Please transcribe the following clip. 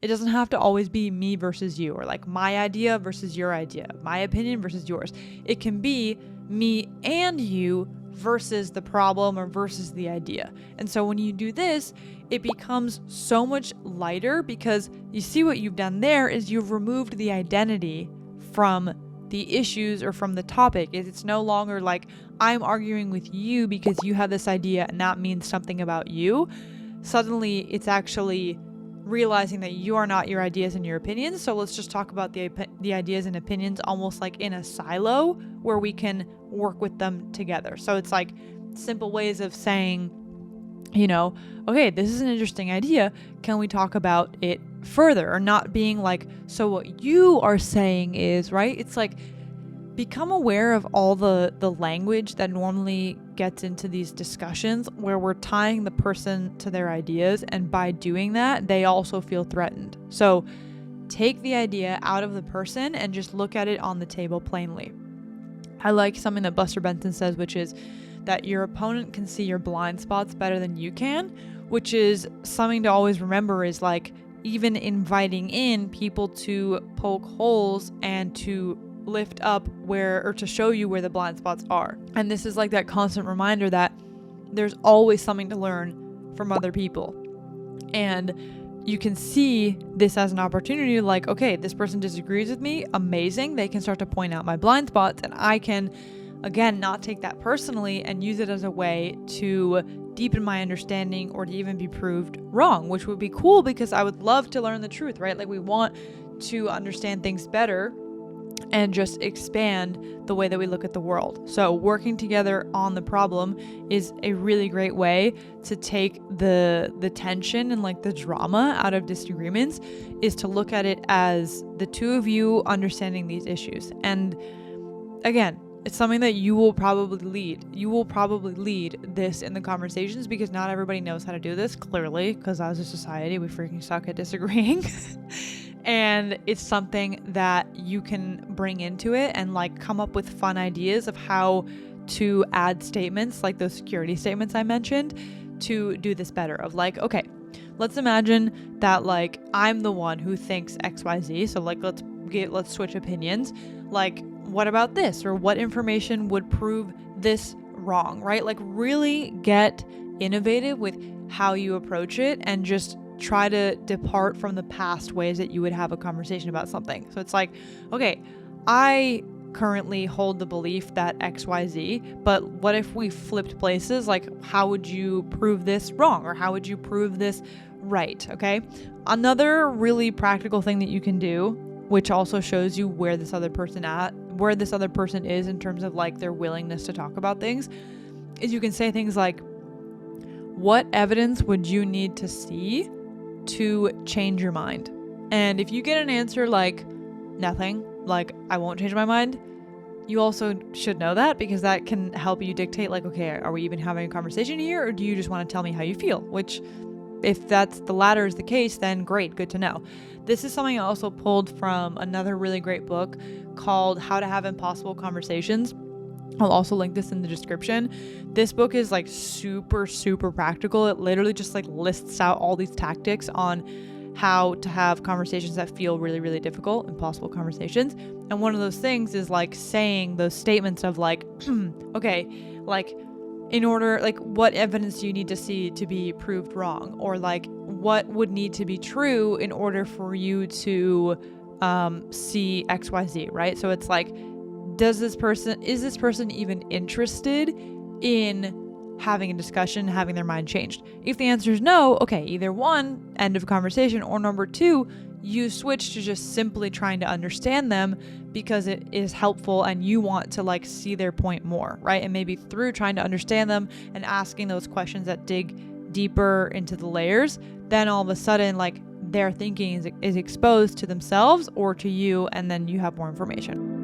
It doesn't have to always be me versus you, or like my idea versus your idea, my opinion versus yours. It can be me and you versus the problem or versus the idea. And so when you do this, it becomes so much lighter, because you see what you've done there is you've removed the identity from the issues or from the topic. It's no longer like I'm arguing with you because you have this idea and that means something about you. Suddenly it's actually realizing that you are not your ideas and your opinions. So let's just talk about the ideas and opinions almost like in a silo where we can work with them together. So it's like simple ways of saying, okay, this is an interesting idea. Can we talk about it further? Or not being like, so what you are saying is, right? It's like, become aware of all the language that normally gets into these discussions where we're tying the person to their ideas. And by doing that, they also feel threatened. So take the idea out of the person and just look at it on the table plainly. I like something that Buster Benson says, which is that your opponent can see your blind spots better than you can, which is something to always remember, is like even inviting in people to poke holes and to lift up or to show you where the blind spots are. And this is like that constant reminder that there's always something to learn from other people. And you can see this as an opportunity, like, okay, this person disagrees with me, amazing. They can start to point out my blind spots, and I can, again, not take that personally and use it as a way to deepen my understanding or to even be proved wrong, which would be cool because I would love to learn the truth, right? Like, we want to understand things better and just expand the way that we look at the world. So working together on the problem is a really great way to take the tension and like the drama out of disagreements, is to look at it as the two of you understanding these issues. And again, it's something that you will probably lead. You will probably lead this in the conversations, because not everybody knows how to do this, clearly, because as a society, we freaking suck at disagreeing. And it's something that you can bring into it and like come up with fun ideas of how to add statements, like those security statements I mentioned, to do this better. Of like, okay, let's imagine that like I'm the one who thinks XYZ. So like let's switch opinions. Like, what about this? Or what information would prove this wrong, right? Like really get innovative with how you approach it and just try to depart from the past ways that you would have a conversation about something. So it's like, okay, I currently hold the belief that XYZ, but what if we flipped places? Like, how would you prove this wrong? Or how would you prove this right? Okay. Another really practical thing that you can do, which also shows you where this other person is in terms of like their willingness to talk about things, is you can say things like, what evidence would you need to see to change your mind? And if you get an answer like nothing, like I won't change my mind, you also should know that, because that can help you dictate like, okay, are we even having a conversation here, or do you just want to tell me how you feel? Which, if that's the latter is the case, then great, good to know. This is something I also pulled from another really great book called How to Have Impossible Conversations. I'll also link this in the description. This book is like super, super practical. It literally just like lists out all these tactics on how to have conversations that feel really, really difficult, impossible conversations. And one of those things is like saying those statements of like, okay, like in order, like what evidence do you need to see to be proved wrong? Or like what would need to be true in order for you to see XYZ, right? So it's like, is this person even interested in having a discussion, having their mind changed? If the answer is no, okay, either one, end of conversation, or number two, you switch to just simply trying to understand them because it is helpful and you want to like see their point more, right? And maybe through trying to understand them and asking those questions that dig deeper into the layers, then all of a sudden like their thinking is exposed to themselves or to you, and then you have more information.